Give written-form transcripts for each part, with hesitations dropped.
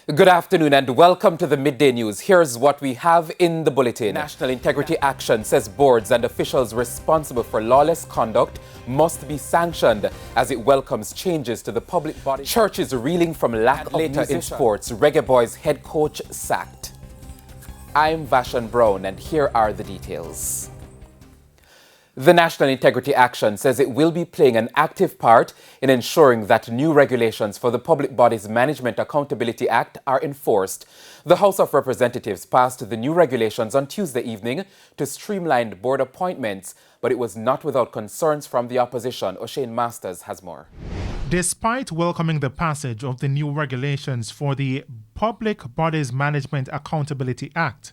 Good afternoon and welcome to the Midday News. Here's what we have in the bulletin. National Integrity Action says boards and officials responsible for lawless conduct must be sanctioned as it welcomes changes to the public body. Churches reeling from lack of later in sports. Reggae Boys head coach sacked. I'm Vashan Brown and here are the details. The National Integrity Action says it will be playing an active part in ensuring that new regulations for the Public Bodies Management Accountability Act are enforced. The House of Representatives passed the new regulations on Tuesday evening to streamline board appointments, but it was not without concerns from the opposition. O'Shane Masters has more. Despite welcoming the passage of the new regulations for the Public Bodies Management Accountability Act,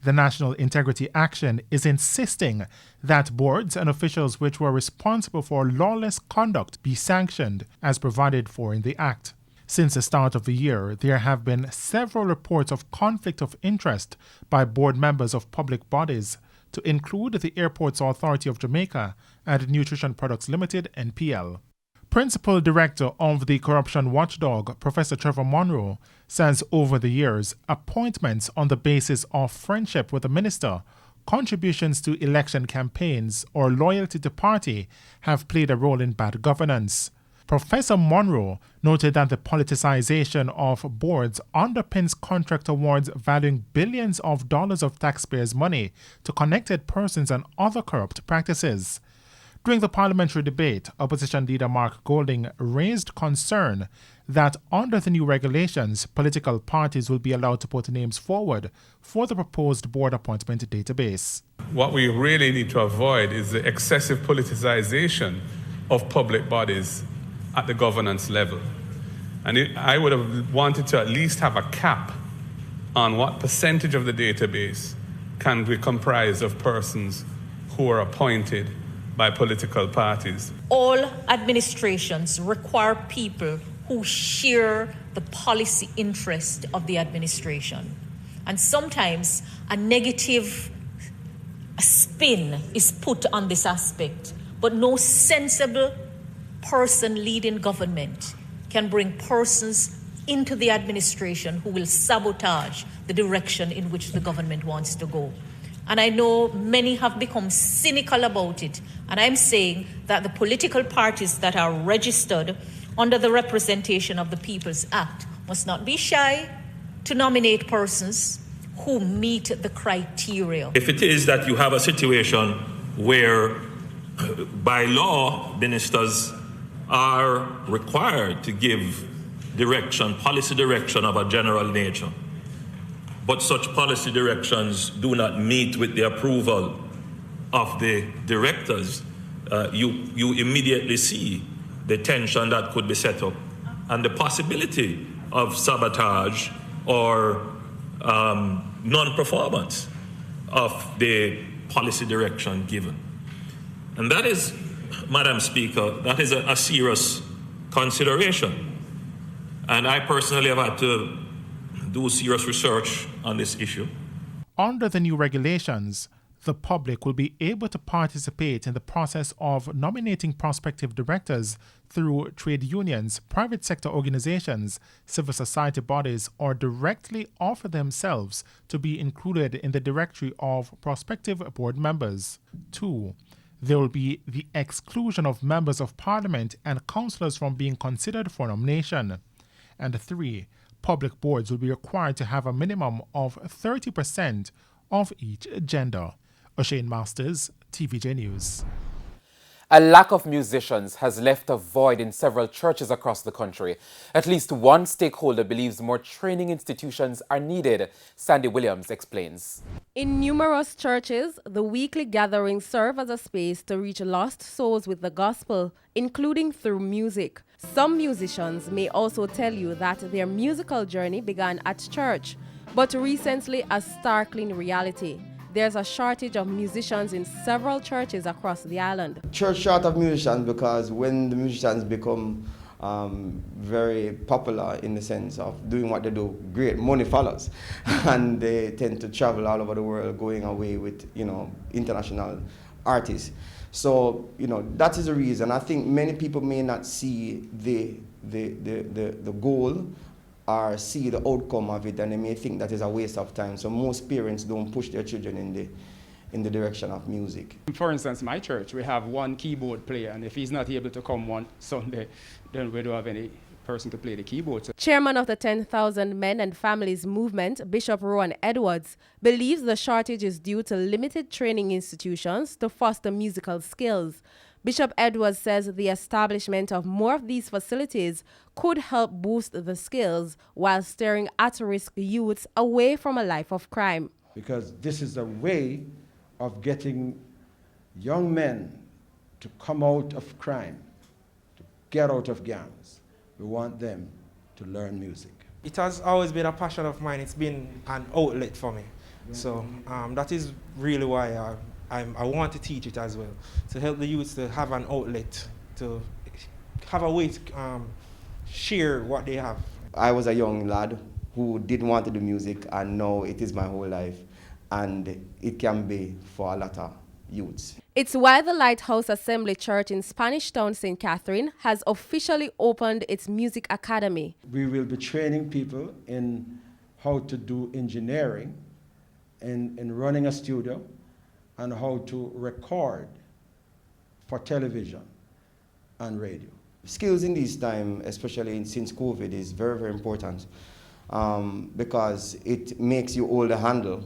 the National Integrity Action is insisting that boards and officials which were responsible for lawless conduct be sanctioned as provided for in the Act. Since the start of the year, there have been several reports of conflict of interest by board members of public bodies, to include the Airports Authority of Jamaica and Nutrition Products Limited, NPL. Principal Director of the Corruption Watchdog, Professor Trevor Monroe, says over the years, appointments on the basis of friendship with a minister, contributions to election campaigns, or loyalty to party have played a role in bad governance. Professor Monroe noted that the politicization of boards underpins contract awards valuing billions of dollars of taxpayers' money to connected persons and other corrupt practices. During the parliamentary debate, opposition leader Mark Golding raised concern that under the new regulations, political parties will be allowed to put names forward for the proposed board appointment database. What we really need to avoid is the excessive politicization of public bodies at the governance level. And I would have wanted to at least have a cap on what percentage of the database can be comprised of persons who are appointed by political parties. All administrations require people who share the policy interest of the administration. And sometimes a negative spin is put on this aspect, but no sensible person leading government can bring persons into the administration who will sabotage the direction in which the government wants to go. And I know many have become cynical about it. And I'm saying that the political parties that are registered under the Representation of the People's Act must not be shy to nominate persons who meet the criteria. If it is that you have a situation where by law ministers are required to give direction, policy direction of a general nature, but such policy directions do not meet with the approval of the directors, you immediately see the tension that could be set up and the possibility of sabotage or non-performance of the policy direction given. And that is, Madam Speaker, that is a serious consideration. And I personally have had to do serious research on this issue. Under the new regulations, the public will be able to participate in the process of nominating prospective directors through trade unions, private sector organizations, civil society bodies, or directly offer themselves to be included in the directory of prospective board members. 2. There will be the exclusion of members of parliament and councillors from being considered for nomination. And 3. Public boards will be required to have a minimum of 30% of each gender. O'Shane Masters, TVJ News. A lack of musicians has left a void in several churches across the country. At least one stakeholder believes more training institutions are needed. Sandy Williams explains. In numerous churches, the weekly gatherings serve as a space to reach lost souls with the gospel, including through music. Some musicians may also tell you that their musical journey began at church, but recently a startling reality. There's a shortage of musicians in several churches across the island. Church short of musicians because when the musicians become very popular in the sense of doing what they do, great money follows, and they tend to travel all over the world, going away with international artists. So that is the reason. I think many people may not see the goal or see the outcome of it, and they may think that is a waste of time. So most parents don't push their children in the direction of music. For instance, my church, we have one keyboard player, and if he's not able to come one Sunday, then we don't have any person to play the keyboard. Chairman of the 10,000 Men and Families Movement, Bishop Rowan Edwards, believes the shortage is due to limited training institutions to foster musical skills. Bishop Edwards says the establishment of more of these facilities could help boost the skills while steering at-risk youths away from a life of crime. Because this is a way of getting young men to come out of crime, to get out of gangs. We want them to learn music. It has always been a passion of mine. It's been an outlet for me. So that is really why I want to teach it as well, to help the youths to have an outlet, to have a way to share what they have. I was a young lad who didn't want to do music, and now it is my whole life, and it can be for a lot of youths. It's why the Lighthouse Assembly Church in Spanish Town, St. Catherine, has officially opened its music academy. We will be training people in how to do engineering, in running a studio, and how to record for television and radio. Skills in this time, especially since COVID, is very, very important because it makes you hold a handle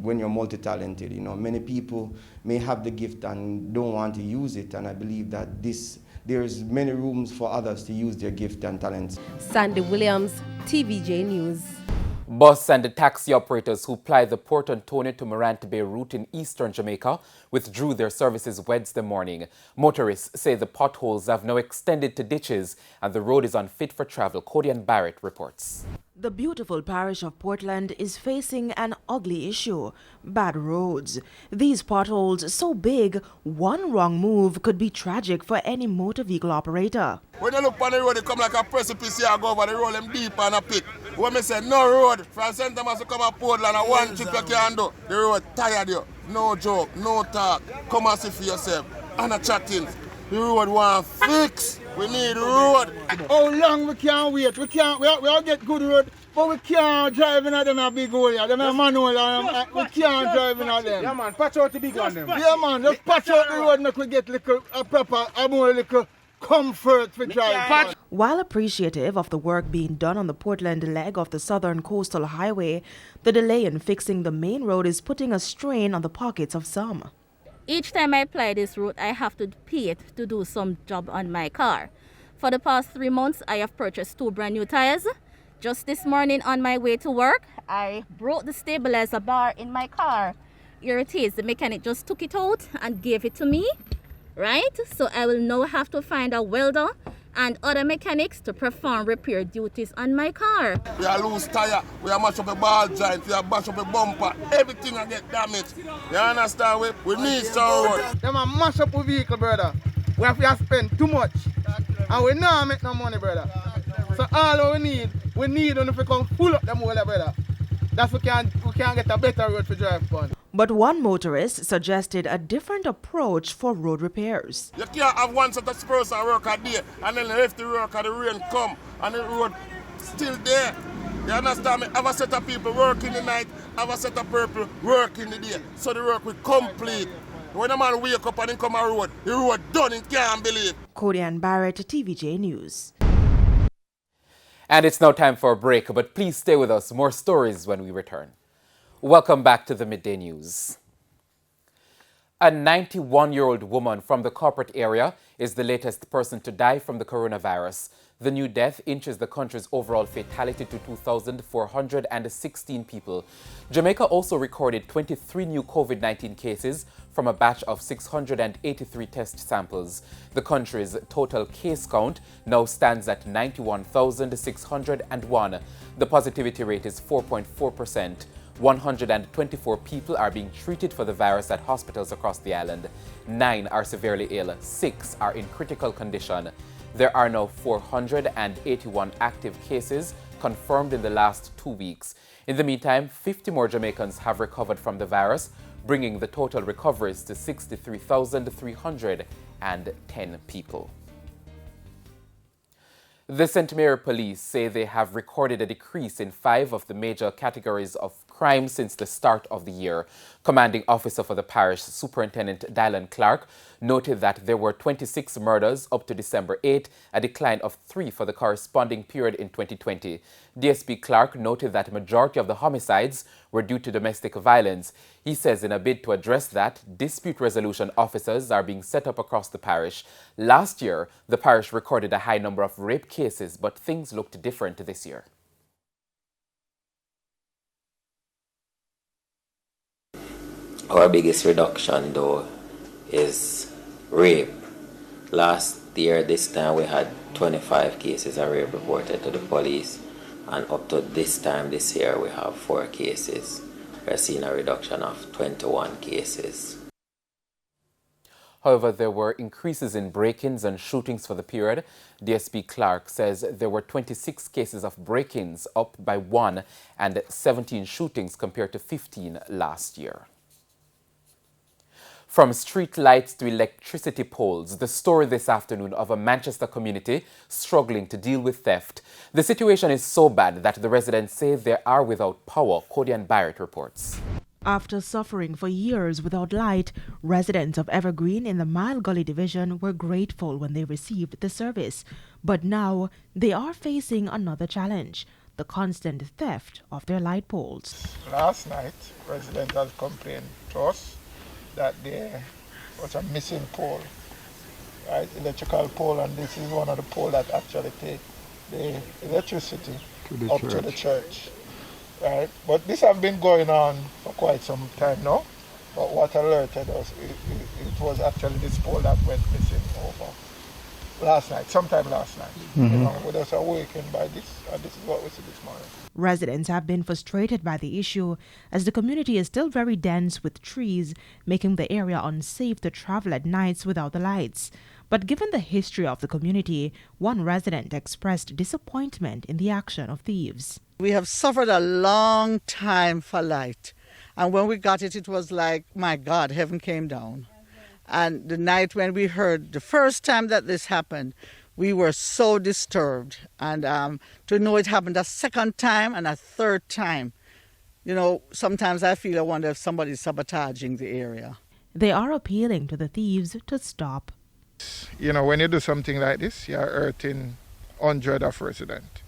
when you're multi-talented. You know, many people may have the gift and don't want to use it, and I believe that there's many rooms for others to use their gift and talents. Sandy Williams, TVJ News. Bus and taxi operators who ply the Port Antonio to Morant Bay route in eastern Jamaica withdrew their services Wednesday morning. Motorists say the potholes have now extended to ditches and the road is unfit for travel. Cody and Barrett reports. The beautiful parish of Portland is facing an ugly issue: bad roads. These potholes so big, one wrong move could be tragic for any motor vehicle operator. When you look on the road, it come like a precipice here, go over the road, them deep and a pit. When me say no road, from St. Thomas to come to Portland, and one trip you can do, the road tired you. No joke, no talk. Come and see for yourself. And a chatting. The road want fix. We need road. How long we can't wait? We all get good road, but we can't drive in them a big hole. Them a manual, we can't drive in them. Yeah man, patch out the big one them. Yeah man, just patch out the road and we get a more comfort for driving. While appreciative of the work being done on the Portland leg of the Southern Coastal Highway, the delay in fixing the main road is putting a strain on the pockets of some. Each time I apply this route, I have to pay it to do some job on my car. For the past 3 months, I have purchased 2 brand new tires. Just this morning on my way to work, I broke the stabilizer bar in my car. Here it is. The mechanic just took it out and gave it to me, right? So I will now have to find a welder and other mechanics to perform repair duties on my car. We are loose tire, we are mash up a ball joint, we are bash up a bumper, everything will get damaged. You understand? We need some road. Them a mash up a vehicle, brother. We have to spend too much. And we not make no money, brother. So all we need when we come full up them whole, brother. That's we can get a better road to drive on. But one motorist suggested a different approach for road repairs. You can't have one set of spurs and work a day, and then left the work and the rain come, and the road still there. You understand me? Have a set of people work in the night, have a set of people work in the day, so the work will complete. When a man wake up and then come a the road done, he can't believe. Cody and Barrett, TVJ News. And it's now time for a break, but please stay with us. More stories when we return. Welcome back to the Midday News. A 91-year-old woman from the corporate area is the latest person to die from the coronavirus. The new death inches the country's overall fatality to 2,416 people. Jamaica also recorded 23 new COVID-19 cases from a batch of 683 test samples. The country's total case count now stands at 91,601. The positivity rate is 4.4%. 124 people are being treated for the virus at hospitals across the island. 9 are severely ill, 6 are in critical condition. There are now 481 active cases confirmed in the last 2 weeks. In the meantime, 50 more Jamaicans have recovered from the virus, bringing the total recoveries to 63,310 people. The St. Mary Police say they have recorded a decrease in 5 of the major categories of crime since the start of the year. Commanding officer for the parish, Superintendent Dylan Clark, noted that there were 26 murders up to December 8, a decline of 3 for the corresponding period in 2020. DSP Clark noted that a majority of the homicides were due to domestic violence. He says in a bid to address that, dispute resolution officers are being set up across the parish. Last year, the parish recorded a high number of rape cases, but things looked different this year. Our biggest reduction, though, is rape. Last year, this time, we had 25 cases of rape reported to the police, and up to this time this year, we have 4 cases. We're seeing a reduction of 21 cases. However, there were increases in break-ins and shootings for the period. DSP Clark says there were 26 cases of break-ins, up by 1, and 17 shootings compared to 15 last year. From street lights to electricity poles, the story this afternoon of a Manchester community struggling to deal with theft. The situation is so bad that the residents say they are without power. Codian Barrett reports. After suffering for years without light, residents of Evergreen in the Mile Gully division were grateful when they received the service. But now they are facing another challenge: the constant theft of their light poles. Last night, residents have complained to us that there was a missing pole, right, electrical pole, and this is one of the poles that actually take the electricity to the church, right? But this has been going on for quite some time now, but what alerted us, it was actually this pole that went missing over last night, sometime last night. You know, we just awakened by this, and this is what we see this morning. Residents have been frustrated by the issue as the community is still very dense with trees, making the area unsafe to travel at nights without the lights. But given the history of the community, one resident expressed disappointment in the action of thieves. We have suffered a long time for light, and when we got it, it was like, my God, heaven came down. And the night when we heard the first time that this happened, we were so disturbed. And to know it happened a second time and a third time, you know, sometimes I wonder if somebody's sabotaging the area. They are appealing to the thieves to stop. You know, when you do something like this, you're hurting hundreds of residents,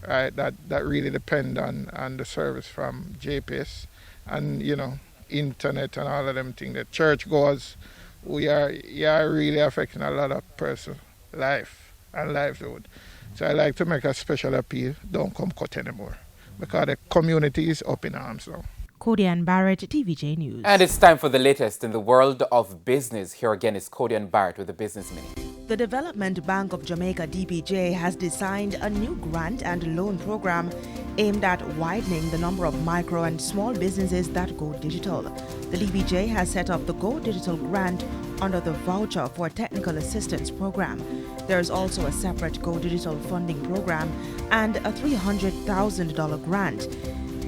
right? That really depend on the service from JPS and, you know, internet and all of them things. The church goers, we are really affecting a lot of person's life and livelihood. So I like to make a special appeal: don't come cut anymore, because the community is up in arms now. Codian Barrett, TVJ News. And it's time for the latest in the world of business. Here again is Codian Barrett with the Business Minute. The Development Bank of Jamaica, DBJ, has designed a new grant and loan program aimed at widening the number of micro and small businesses that go digital. The DBJ has set up the Go Digital grant under the Voucher for Technical Assistance program. There is also a separate Go Digital funding program and a $300,000 grant.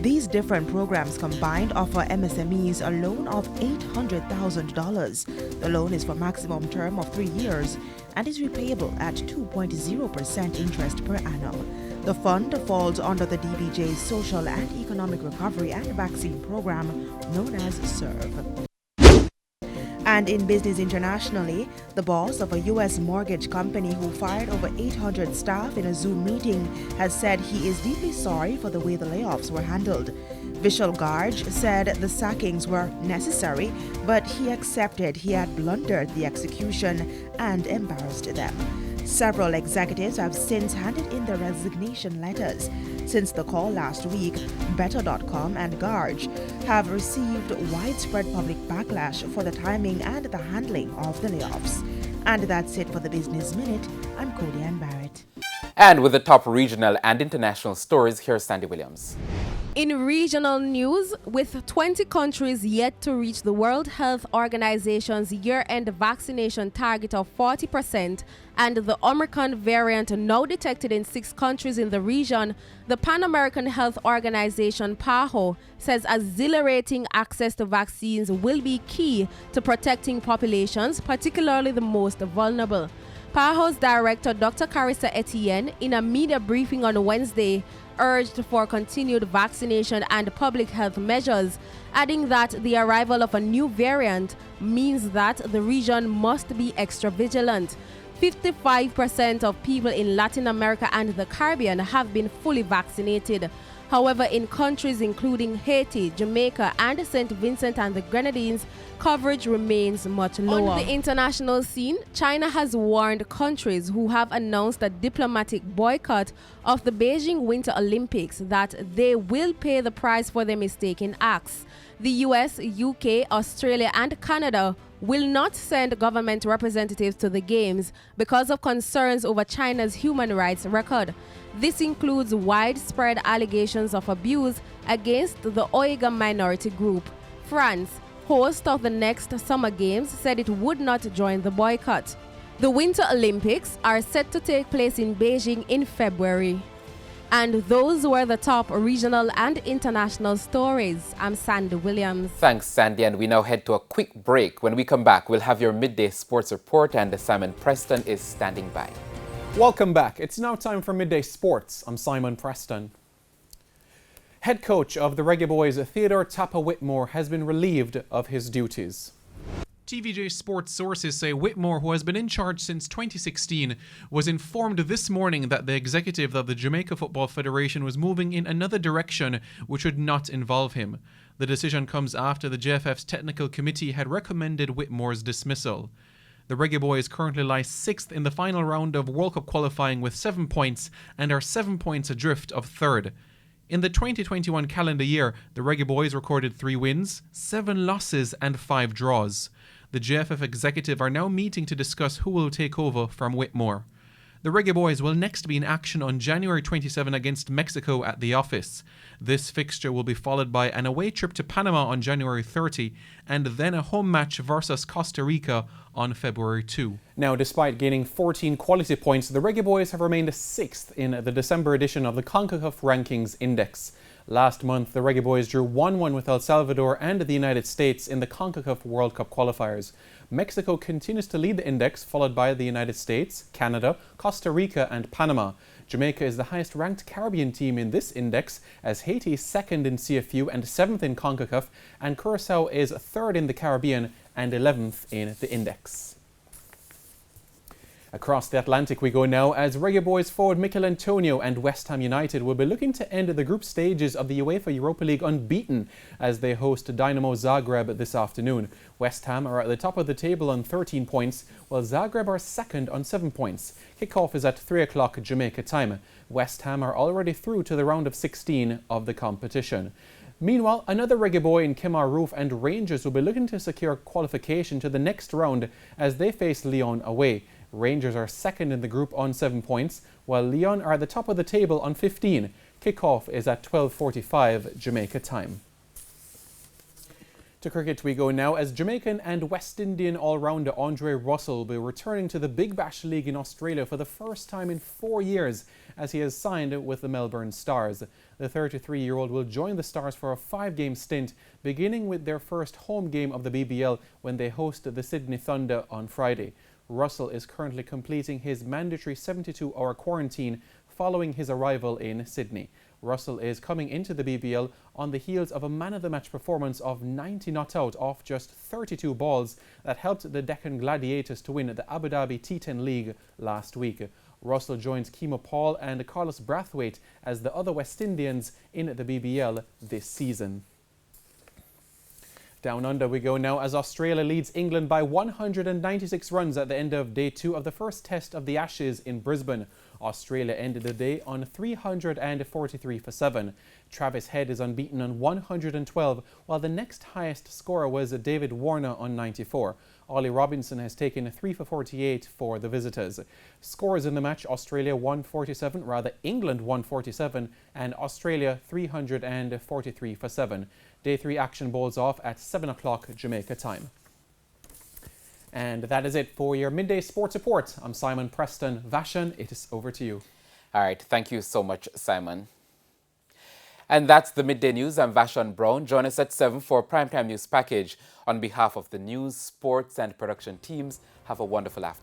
These different programs combined offer MSMEs a loan of $800,000. The loan is for a maximum term of 3 years and is repayable at 2.0% interest per annum. The fund falls under the DBJ's Social and Economic Recovery and Vaccine Program, known as SERVE. And in business internationally, the boss of a U.S. mortgage company who fired over 800 staff in a Zoom meeting has said he is deeply sorry for the way the layoffs were handled. Vishal Garg said the sackings were necessary, but he accepted he had blundered the execution and embarrassed them. Several executives have since handed in their resignation letters. Since the call last week, Better.com and Garg have received widespread public backlash for the timing and the handling of the layoffs. And that's it for the Business Minute. I'm Codian Barrett. And with the top regional and international stories, here's Sandy Williams. In regional news, with 20 countries yet to reach the World Health Organization's year-end vaccination target of 40% and the Omicron variant now detected in 6 countries in the region, the Pan American Health Organization, PAHO, says accelerating access to vaccines will be key to protecting populations, particularly the most vulnerable. PAHO's director, Dr. Carissa Etienne, in a media briefing on Wednesday, urged for continued vaccination and public health measures, adding that the arrival of a new variant means that the region must be extra vigilant. 55% of people in Latin America and the Caribbean have been fully vaccinated. However, in countries including Haiti, Jamaica, and St. Vincent and the Grenadines, coverage remains much lower. On the international scene, China has warned countries who have announced a diplomatic boycott of the Beijing Winter Olympics that they will pay the price for their mistaken acts. The US, UK, Australia, and Canada will not send government representatives to the Games because of concerns over China's human rights record. This includes widespread allegations of abuse against the Uyghur minority group. France, host of the next Summer Games, said it would not join the boycott. The Winter Olympics are set to take place in Beijing in February. And those were the top regional and international stories. I'm Sandy Williams. Thanks, Sandy. And we now head to a quick break. When we come back, we'll have your midday sports report, and Simon Preston is standing by. Welcome back. It's now time for Midday Sports. I'm Simon Preston. Head coach of the Reggae Boys, Theodore Tappa Whitmore, has been relieved of his duties. TVJ Sports sources say Whitmore, who has been in charge since 2016, was informed this morning that the executive of the Jamaica Football Federation was moving in another direction which would not involve him. The decision comes after the JFF's technical committee had recommended Whitmore's dismissal. The Reggae Boys currently lie 6th in the final round of World Cup qualifying with 7 points and are 7 points adrift of 3rd. In the 2021 calendar year, the Reggae Boys recorded 3 wins, 7 losses and 5 draws. The JFF executive are now meeting to discuss who will take over from Whitmore. The Reggae Boys will next be in action on January 27 against Mexico at the office. This fixture will be followed by an away trip to Panama on January 30 and then a home match versus Costa Rica on February 2. Now, despite gaining 14 quality points, the Reggae Boys have remained 6th in the December edition of the CONCACAF Rankings Index. Last month, the Reggae Boys drew 1-1 with El Salvador and the United States in the CONCACAF World Cup qualifiers. Mexico continues to lead the index, followed by the United States, Canada, Costa Rica and Panama. Jamaica is the highest ranked Caribbean team in this index, as Haiti is 2nd in CFU and 7th in CONCACAF, and Curaçao is 3rd in the Caribbean and 11th in the index. Across the Atlantic we go now, as Reggae Boys forward Mikel Antonio and West Ham United will be looking to end the group stages of the UEFA Europa League unbeaten as they host Dynamo Zagreb this afternoon. West Ham are at the top of the table on 13 points, while Zagreb are 2nd on 7 points. Kickoff is at 3 o'clock Jamaica time. West Ham are already through to the round of 16 of the competition. Meanwhile, another Reggae Boy in Kemar Roof and Rangers will be looking to secure qualification to the next round as they face Lyon away. Rangers are 2nd in the group on 7 points, while Lyon are at the top of the table on 15. Kickoff is at 12:45 Jamaica time. To cricket we go now, as Jamaican and West Indian all-rounder Andre Russell will be returning to the Big Bash League in Australia for the first time in 4 years, as he has signed with the Melbourne Stars. The 33-year-old will join the Stars for a 5-game stint, beginning with their first home game of the BBL when they host the Sydney Thunder on Friday. Russell is currently completing his mandatory 72-hour quarantine following his arrival in Sydney. Russell is coming into the BBL on the heels of a man-of-the-match performance of 90 not out off just 32 balls that helped the Deccan Gladiators to win the Abu Dhabi T10 League last week. Russell joins Kemo Paul and Carlos Brathwaite as the other West Indians in the BBL this season. Down under we go now, as Australia leads England by 196 runs at the end of day 2 of the first test of the Ashes in Brisbane. Australia ended the day on 343 for 7. Travis Head is unbeaten on 112, while the next highest scorer was David Warner on 94. Ollie Robinson has taken 3 for 48 for the visitors. Scores in the match: Australia 147, England 147, and Australia 343 for 7. Day 3 action balls off at 7 o'clock Jamaica time. And that is it for your Midday Sports Report. I'm Simon Preston. Vashan, it is over to you. All right, thank you so much, Simon. And that's the Midday News. I'm Vashan Brown. Join us at 7 for Primetime News Package. On behalf of the news, sports and production teams, have a wonderful afternoon.